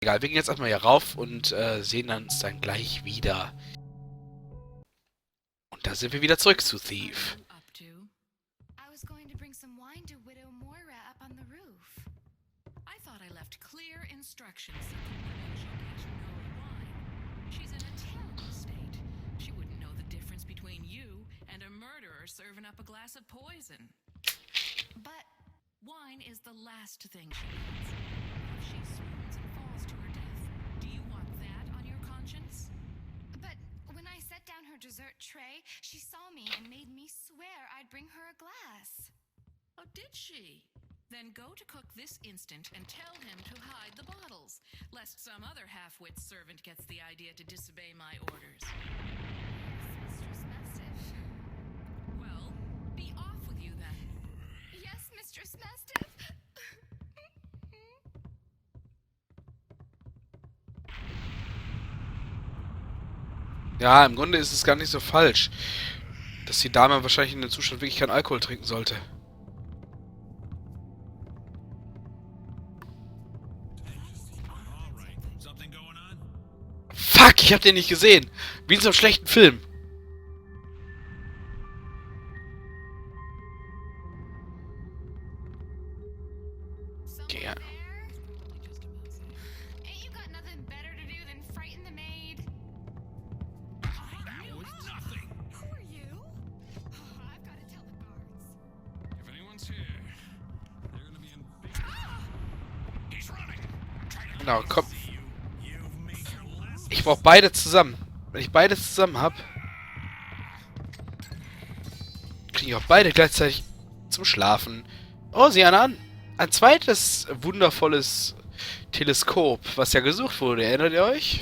Egal, wir gehen jetzt erstmal hier rauf und sehen uns dann gleich wieder. Und da sind wir wieder zurück zu Thief. Serving up a glass of poison. But wine is the last thing she needs. If she swoons and falls to her death, do you want that on your conscience? But when I set down her dessert tray, she saw me and made me swear I'd bring her a glass. Oh, did she? Then go to cook this instant and tell him to hide the bottles, lest some other half-wit servant gets the idea to disobey my orders. Mistress Mastiff. Well, be off with you then. Yes, Mistress Mastiff. Ja, im Grunde ist es gar nicht so falsch, dass die Dame wahrscheinlich in dem Zustand wirklich keinen Alkohol trinken sollte. Fuck, ich hab den nicht gesehen. Wie in so einem schlechten Film. Ja. Genau, komm. Ich brauche beide zusammen. Wenn ich beide zusammen habe, kriege ich auch beide gleichzeitig zum Schlafen. Oh, sieh einer an. Ein zweites wundervolles Teleskop, was ja gesucht wurde. Erinnert ihr euch?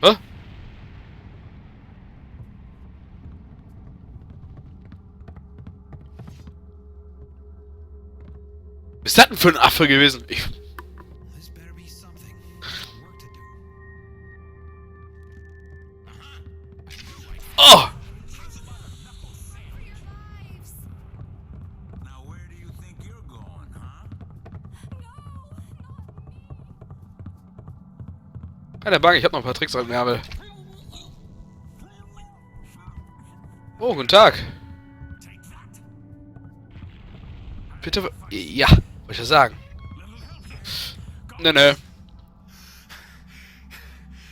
Hä? Was ist das denn für ein Affe gewesen? Oh! Keine Bange, ich hab noch ein paar Tricks am Ärmel. Oh, guten Tag. Bitte... Ja, wollte ich ja sagen. Nö.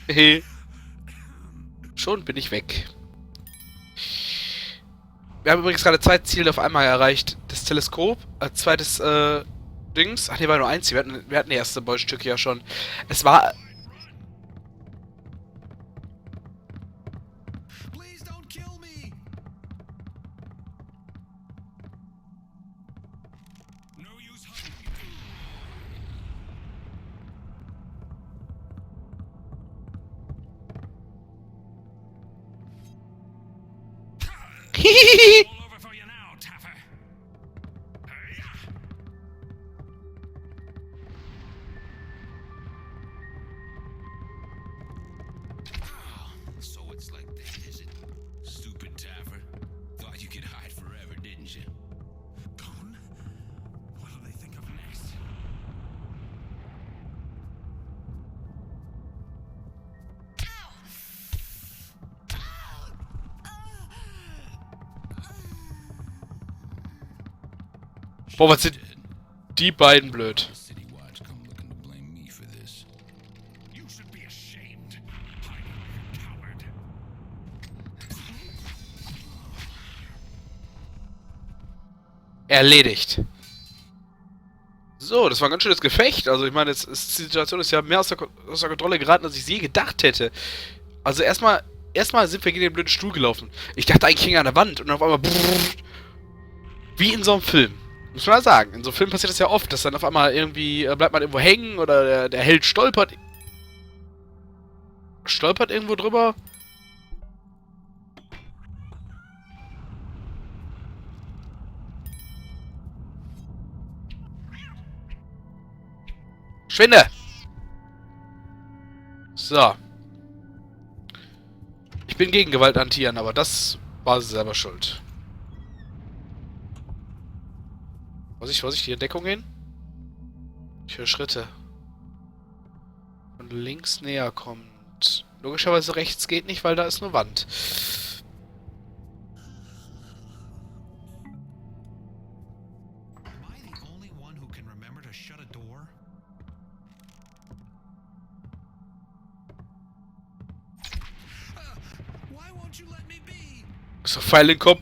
Hehe. Schon bin ich weg. Wir haben übrigens gerade 2 Ziele auf einmal erreicht. Das Teleskop, als zweites, Dings. Ach ne, war nur ein Ziel. Wir hatten die erste Beutstücke ja schon. Es war... Boah, was sind die beiden blöd. Erledigt. So, das war ein ganz schönes Gefecht. Also ich meine, die Situation ist ja mehr aus der Kontrolle geraten, als ich je gedacht hätte. Also erstmal sind wir gegen den blöden Stuhl gelaufen. Ich dachte eigentlich, ich hing an der Wand und auf einmal... Wie in so einem Film. Muss man ja sagen. In so Filmen passiert das ja oft, dass dann auf einmal irgendwie bleibt man irgendwo hängen oder der Held stolpert. Stolpert irgendwo drüber. Schwinde! So. Ich bin gegen Gewalt an Tieren, aber das war sie selber schuld. Vorsicht, Vorsicht, hier in Deckung hin. Ich höre Schritte. von links näher kommt. Logischerweise rechts geht nicht, weil da ist eine Wand. So, Pfeil in den Kopf.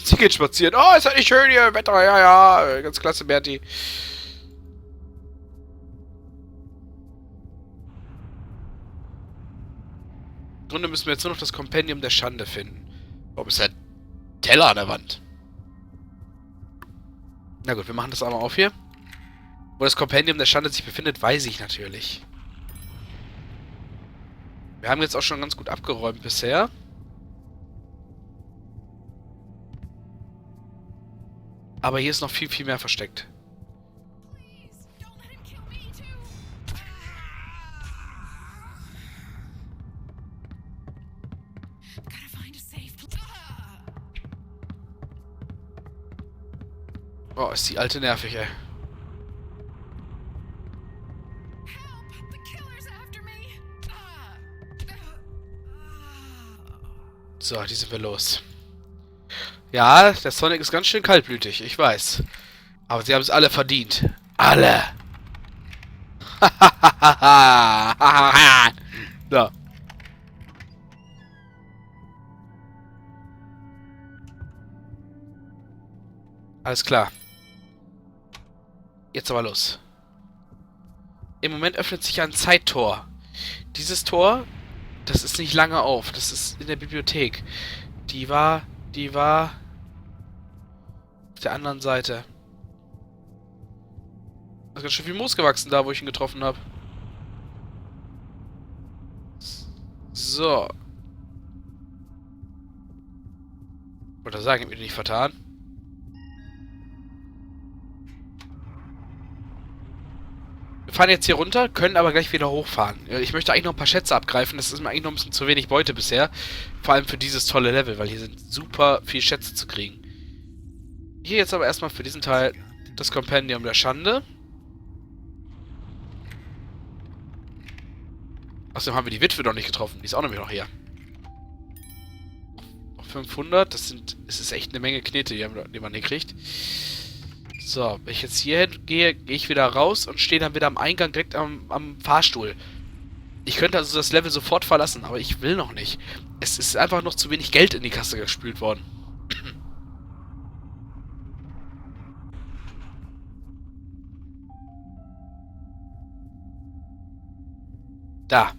Sie geht spazieren. Oh, ist das nicht schön hier? Wetter, ja, ja. Ganz klasse, Berti. Im Grunde müssen wir jetzt nur noch das Kompendium der Schande finden. Warum ist der Teller an der Wand? Na gut, wir machen das einmal auf hier. Wo das Kompendium der Schande sich befindet, weiß ich natürlich. Wir haben jetzt auch schon ganz gut abgeräumt bisher. Aber hier ist noch viel, viel mehr versteckt. Please, don't let him kill me too. Gotta find a safe place. Oh, ist die alte nervig, ey. Help! The killer's after me. So, die sind wir los. Ja, der Sonic ist ganz schön kaltblütig, ich weiß. Aber sie haben es alle verdient. Alle! So. Alles klar. Jetzt aber los. Im Moment öffnet sich ein Zeittor. Dieses Tor, das ist nicht lange auf. Das ist in der Bibliothek. Die war auf der anderen Seite. Da ist ganz schön viel Moos gewachsen da, wo ich ihn getroffen habe. So. Wollte sagen, ich hab mich nicht vertan. Wir fahren jetzt hier runter, können aber gleich wieder hochfahren. Ich möchte eigentlich noch ein paar Schätze abgreifen. Das ist mir eigentlich noch ein bisschen zu wenig Beute bisher. Vor allem für dieses tolle Level, weil hier sind super viel Schätze zu kriegen. Hier jetzt aber erstmal für diesen Teil das Kompendium der Schande. Außerdem haben wir die Witwe noch nicht getroffen. Die ist auch nämlich noch hier. Noch 500. Das ist echt eine Menge Knete, die man hier kriegt. So, wenn ich jetzt hier gehe, gehe ich wieder raus und stehe dann wieder am Eingang direkt am Fahrstuhl. Ich könnte also das Level sofort verlassen, aber ich will noch nicht. Es ist einfach noch zu wenig Geld in die Kasse gespült worden. Da.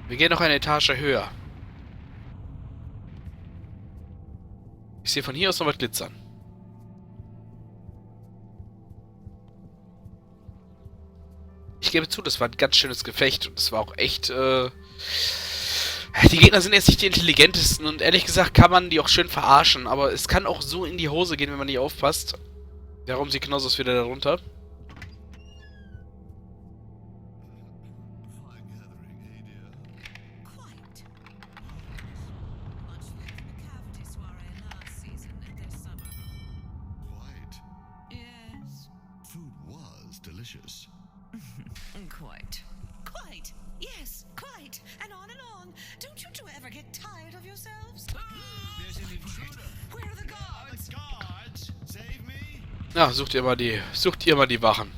Wir gehen noch eine Etage höher. Ich sehe von hier aus noch was glitzern. Ich gebe zu, das war ein ganz schönes Gefecht und es war auch echt, die Gegner sind jetzt nicht die intelligentesten und ehrlich gesagt kann man die auch schön verarschen, aber es kann auch so in die Hose gehen, wenn man nicht aufpasst. Darum sieht genauso aus wieder darunter. Quite. Quite. Yes, quite. And on. Don't you two ever get tired of yourselves? There's an intruder. Where are the guards? Guards, save me. Ja, sucht ihr mal die Wachen.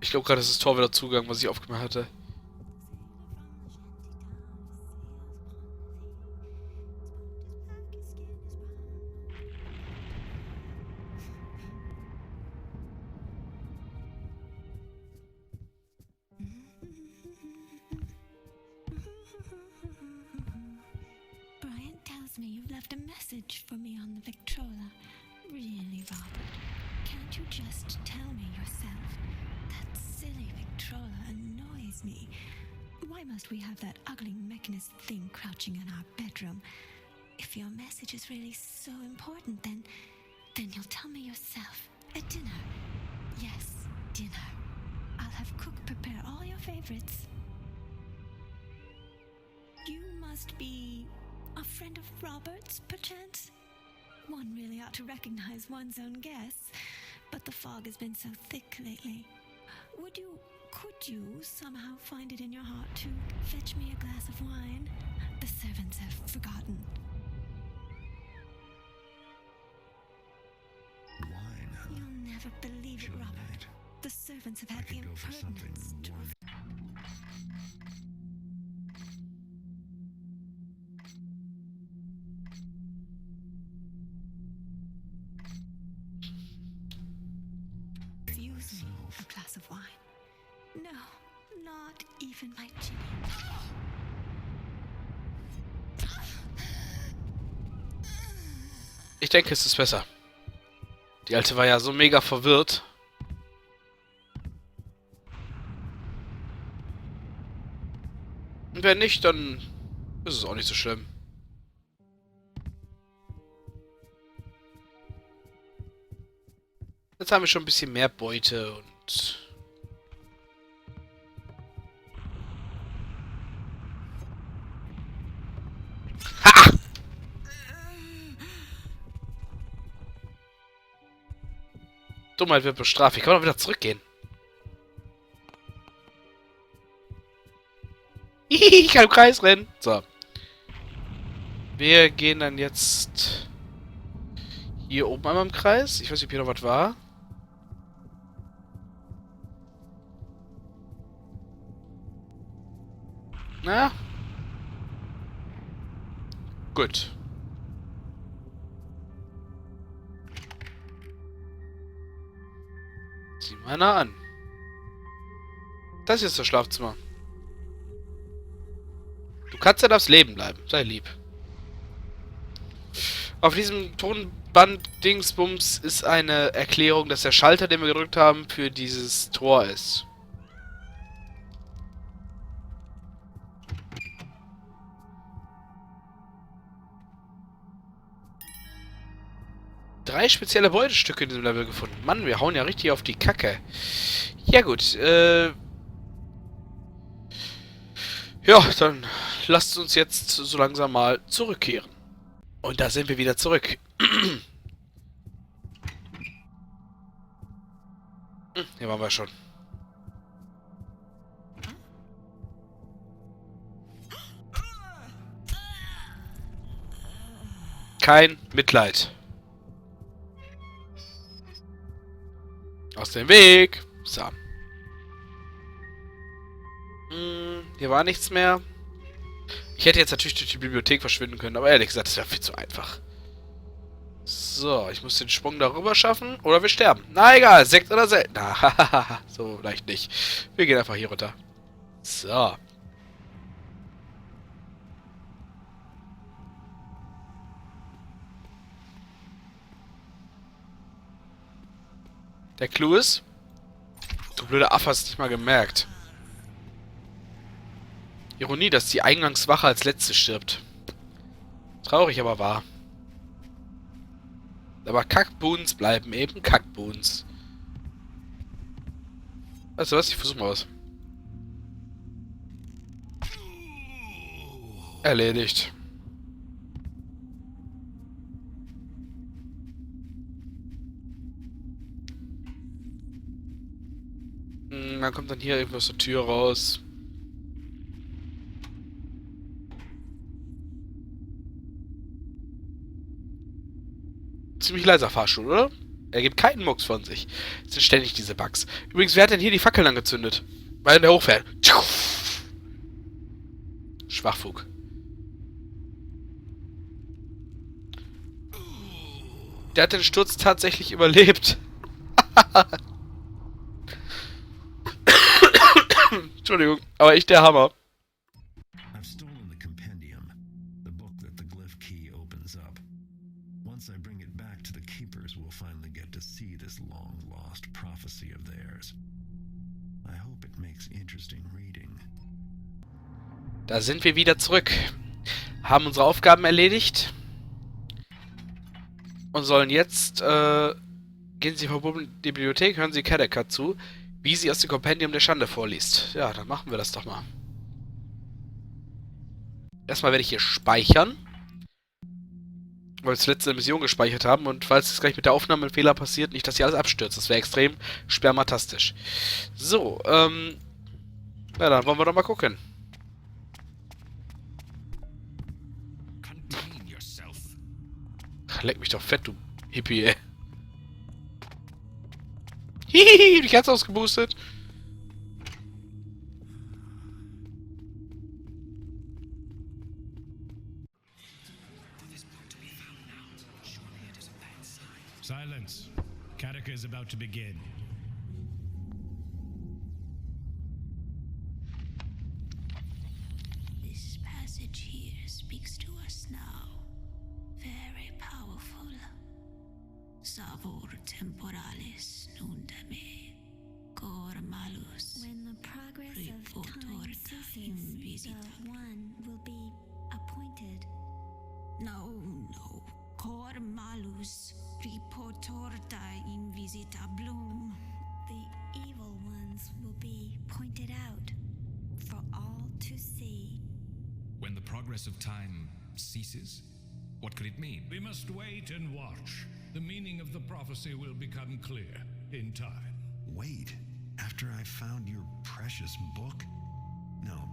Ich glaube gerade, das ist das Tor wieder zugegangen, was ich aufgemacht hatte. Brian tells me you've left a message for me on the Victrola. Really, Robert? Can't you just tell me yourself? That silly Victrola annoys me. Why must we have that ugly mechanist thing crouching in our bedroom? If your message is really so important, then you'll tell me yourself. At dinner. Yes, dinner. I'll have cook prepare all your favorites. You must be a friend of Robert's, perchance? One really ought to recognize one's own guests, but the fog has been so thick lately. Could you somehow find it in your heart to fetch me a glass of wine? The servants have forgotten. Wine, huh? You'll never believe it, Sure Robert. night. The servants have I had the could go for something impertinence to... warm. refuse me a glass of wine. No, not even my Ginny. Ich denke, es ist besser. Die Alte war ja so mega verwirrt. Und wenn nicht, dann ist es auch nicht so schlimm. Jetzt haben wir schon ein bisschen mehr Beute und... Ha! Dummheit wird bestraft. Ich kann doch wieder zurückgehen. Ich kann im Kreis rennen. So. Wir gehen dann jetzt hier oben einmal im Kreis. Ich weiß nicht, ob hier noch was war. Na? Gut. Sieh mal einer an. Das hier ist das Schlafzimmer. Du kannst ja aufs Leben bleiben. Sei lieb. Auf diesem Tonband-Dingsbums ist eine Erklärung, dass der Schalter, den wir gedrückt haben, für dieses Tor ist. Drei spezielle Beutestücke in diesem Level gefunden. Mann, wir hauen ja richtig auf die Kacke. Ja gut, ja, dann lasst uns jetzt so langsam mal zurückkehren. Und da sind wir wieder zurück. Hier waren wir schon. Kein Mitleid. Aus dem Weg. So. Hier war nichts mehr. Ich hätte jetzt natürlich durch die Bibliothek verschwinden können, aber ehrlich gesagt, das wäre viel zu einfach. So, ich muss den Sprung darüber schaffen. Oder wir sterben. Na egal, Sekt oder Sekt. Na, so vielleicht nicht. Wir gehen einfach hier runter. So. Der Clou ist... Du blöder Affe, hast nicht mal gemerkt. Ironie, dass die Eingangswache als letzte stirbt. Traurig, aber wahr. Aber Kackboons bleiben eben Kackboons. Weißt du was? Ich versuche mal was. Erledigt. Man kommt dann hier irgendwo aus der Tür raus. Ziemlich leiser Fahrstuhl, oder? Er gibt keinen Mucks von sich. Es sind ständig diese Bugs. Übrigens, wer hat denn hier die Fackeln angezündet? Weil der hochfährt. Schwachfug. Der hat den Sturz tatsächlich überlebt. Entschuldigung, aber echt der Hammer. I've stolen the Kompendium, the book that the glyph key opens up. Once I bring it back to the keepers, we'll finally get to see this long-lost prophecy of theirs. I hope it makes interesting reading. Da sind wir wieder zurück. Haben unsere Aufgaben erledigt. Und sollen jetzt, gehen Sie in die Bibliothek, hören Sie Kadeka zu, wie sie aus dem Kompendium der Schande vorliest. Ja, dann machen wir das doch mal. Erstmal werde ich hier speichern. Weil wir das letzte Mission gespeichert haben. Und falls es gleich mit der Aufnahme ein Fehler passiert, nicht, dass hier alles abstürzt. Das wäre extrem spermatastisch. So, ja, dann wollen wir doch mal gucken. Leck mich doch fett, du Hippie, ey. Hihihi, dich hat's ausgeboostet. Silence. Kataka is about to begin. This passage here speaks to us now. Very powerful. Savor temporalis nundame. Cor malus. When the progress of time ceases, the one will be appointed. No. Cor malus. Reportorta invisitabulum. The evil ones will be pointed out for all to see. When the progress of time ceases? What could it mean? We must wait and watch. The meaning of the prophecy will become clear in time. Wait, after I found your precious book? No.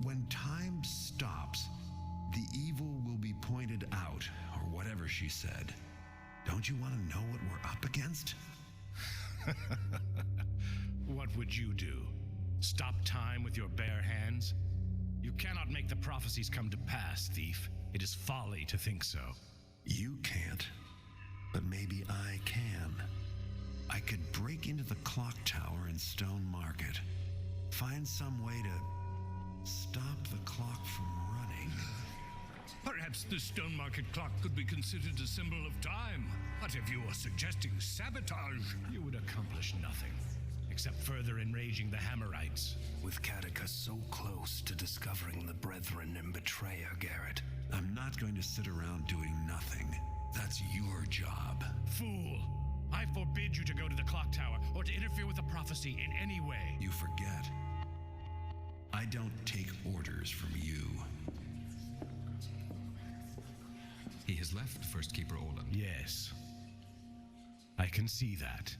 When time stops, the evil will be pointed out, or whatever she said. Don't you want to know what we're up against? What would you do? Stop time with your bare hands? You cannot make the prophecies come to pass, thief. It is folly to think so. You can't, but maybe I can. I could break into the clock tower in Stone Market, find some way to stop the clock from running. Perhaps the Stone Market clock could be considered a symbol of time. But if you are suggesting sabotage, you would accomplish nothing, except further enraging the Hammerites. With Kataka so close to discovering the Brethren and betrayer, Garrett. I'm not going to sit around doing nothing. That's your job. Fool! I forbid you to go to the clock tower or to interfere with the prophecy in any way. You forget. I don't take orders from you. He has left, First Keeper Olin. Yes. I can see that.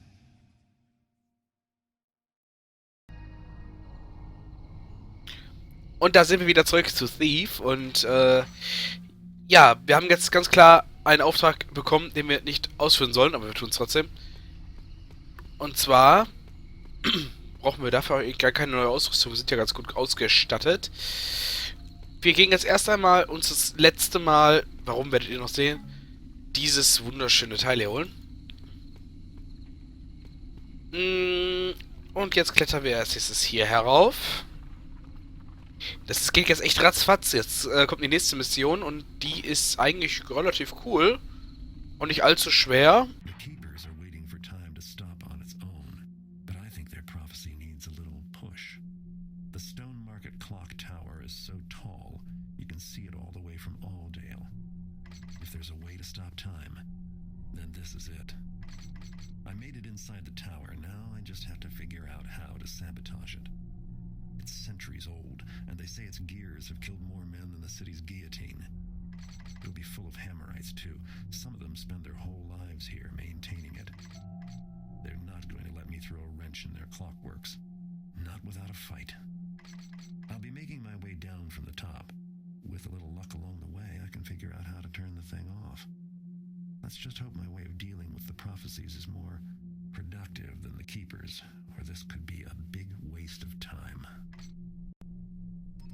Und da sind wir wieder zurück zu Thief. Und, ja, wir haben jetzt ganz klar einen Auftrag bekommen, den wir nicht ausführen sollen, aber wir tun es trotzdem. Und zwar brauchen wir dafür auch gar keine neue Ausrüstung, wir sind ja ganz gut ausgestattet. Wir gehen jetzt erst einmal uns das letzte Mal, warum werdet ihr noch sehen, dieses wunderschöne Teil hier holen. Und jetzt klettern wir als nächstes hier herauf. Das geht jetzt echt ratzfatz. Jetzt kommt die nächste Mission und die ist eigentlich relativ cool und nicht allzu schwer. The keepers are waiting for time to stop on its own, but I think their prophecy needs a little push. The Stone Market clock tower is so tall, you can see it all the way from Aldale. If there's a way to stop time, then this is it. I made it inside the tower, now I just have to figure out how to sabotage it. It's centuries old, and they say its gears have killed more men than the city's guillotine. It'll be full of Hammerites, too. Some of them spend their whole lives here maintaining it. They're not going to let me throw a wrench in their clockworks. Not without a fight. I'll be making my way down from the top. With a little luck along the way, I can figure out how to turn the thing off. Let's just hope my way of dealing with the prophecies is more productive than the Keepers, or this could be a big waste of time.